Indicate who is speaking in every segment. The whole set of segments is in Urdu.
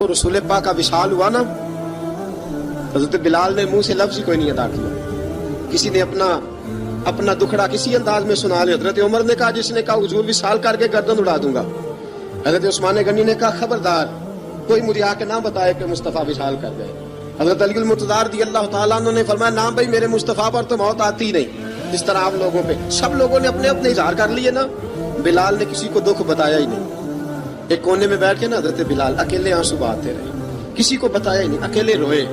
Speaker 1: تو رسول پاک کا وصال ہوا نا، حضرت بلال نے منہ سے لفظ ہی کوئی نہیں ادا کیا. کسی نے اپنا دکھڑا کسی انداز میں سنا لیا. حضرت عمر نے کہا، جس نے کہا حضور وصال کر کے گردن اڑا دوں گا. حضرت عثمان غنی نے کہا خبردار کوئی مجھے آ کے نہ بتائے کہ مصطفیٰ وصال کر گئے. حضرت علی المرتضیٰ رضی اللہ تعالیٰ عنہ نے فرمایا نہ بھائی میرے مصطفیٰ پر تو موت آتی نہیں جس طرح آپ لوگوں پہ. سب لوگوں نے اپنے اپنے اظہار کر لیے نا، بلال نے کسی کو دکھ بتایا ہی نہیں. ایک کونے میں بیٹھ کے نا حضرت بلال اکیلے آنسو بہاتے رہے، کسی کو بتایا ہی نہیں، اکیلے روئے.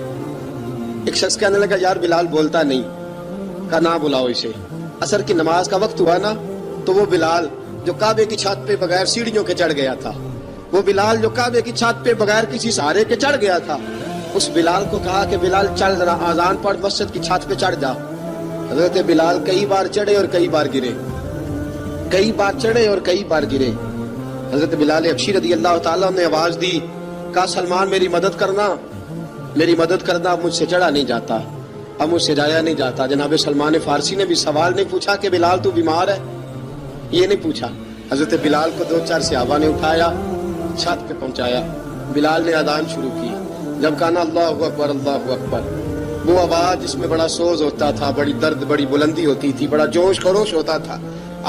Speaker 1: ایک شخص کہنے لگا یار بلال بولتا نہیں. کہا نہ بلاؤ اسے. عصر کی نماز کا وقت ہوا نا تو وہ بلال جو کعبے کی چھت پہ بغیر سیڑھیوں کے چڑھ گیا تھا، وہ بلال جو کعبے کی چھت پہ بغیر کسی سہارے کے چڑھ گیا تھا، اس بلال کو کہا کہ بلال چل ذرا آذان پڑھ مسجد کی چھت پہ چڑھ جا. حضرت بلال کئی بار چڑھے اور کئی بار گرے، کئی بار چڑھے اور کئی بار گرے. حضرت بلال حبشی رضی اللہ تعالیٰ نے آواز دی، کہا سلمان میری مدد کرنا، میری مدد کرنا. اب مجھ سے چڑھا نہیں جاتا، اب مجھ سے جایا نہیں جاتا. جناب سلمان فارسی نے بھی سوال نہیں پوچھا کہ بلال تو بیمار ہے، یہ نہیں پوچھا. حضرت بلال کو 2-4 صحابہ نے اٹھایا، چھت پہ پہنچایا. بلال نے اذان شروع کی. جب کہا نا اللہ اکبر اللہ اکبر، وہ آواز جس میں بڑا سوز ہوتا تھا، بڑی درد، بڑی بلندی ہوتی تھی، بڑا جوش خروش ہوتا تھا،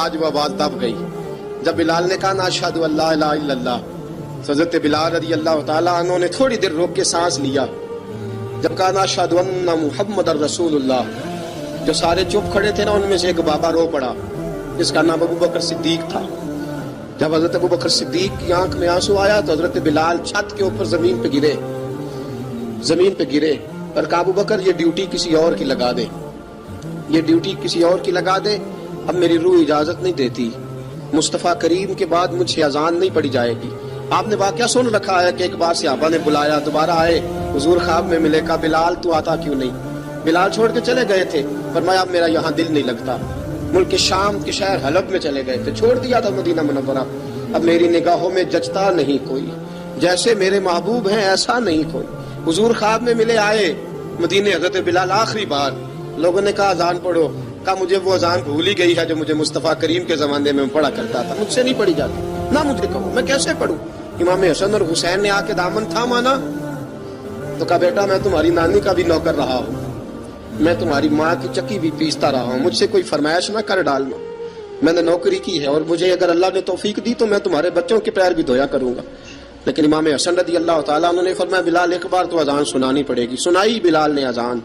Speaker 1: آج وہ آواز دب گئی. جب بلال نے کہا نا اشہد ان لا الہ الا اللہ، حضرت بلال رضی اللہ تعالیٰ عنہ نے تھوڑی دیر روک کے سانس لیا. جب کہا نا اشہد ان محمد الرسول اللہ، جو سارے چپ کھڑے تھے نا ان میں سے ایک بابا رو پڑا جس کا نام ابو بکر صدیق تھا. جب حضرت ابو بکر صدیق کی آنکھ میں آنسو آیا تو حضرت بلال چھت کے اوپر زمین پہ گرے، زمین پہ گرے اور کہا ابو بکر یہ ڈیوٹی کسی اور کی لگا دے، یہ ڈیوٹی کسی اور کی لگا دے. اب میری روح اجازت نہیں دیتی، مصطفیٰ کریم کے بعد مجھ سے اذان نہیں پڑی جائے گی. آپ نے واقعہ سن رکھا ہے کہ ایک بار صحابہ نے بلایا، دوبارہ آئے، حضور خواب میں ملے. کہا بلال تو آتا کیوں نہیں؟ بلال چھوڑ کے چلے گئے تھے. فرمایا اب میرا یہاں دل نہیں لگتا. ملک شام کے شہر حلب میں چلے گئے تھے، چھوڑ دیا تھا مدینہ منورہ. اب میری نگاہوں میں جچتا نہیں کوئی، جیسے میرے محبوب ہیں ایسا نہیں کوئی. حضور خواب میں ملے، آئے مدینے. حضرت بلال آخری بار، لوگوں نے کہا اذان پڑھو. کہا مجھے وہ اذان بھول ہی گئی ہے جو مجھے مصطفیٰ کریم کے زمانے میں پڑھا کرتا تھا، مجھ سے نہیں پڑھی جاتی. نہ مجھے کہو، میں کیسے پڑھوں؟ امام حسن اور حسین نے آ کے دامن تھاما نا تو کہا بیٹا میں تمہاری نانی کا بھی نوکر رہا ہوں، میں تمہاری ماں کی چکی بھی پیستا رہا ہوں، مجھ سے کوئی فرمائش نہ کر ڈالنا. میں نے نوکری کی ہے اور مجھے اگر اللہ نے توفیق دی تو میں تمہارے بچوں کے پیر بھی دھویا کروں گا. لیکن امام حسن رضی اللہ تعالیٰ عنہ نے فرمایا بلال ایک بار تو اذان سنانی پڑے گی. سنائی بلال نے اذان.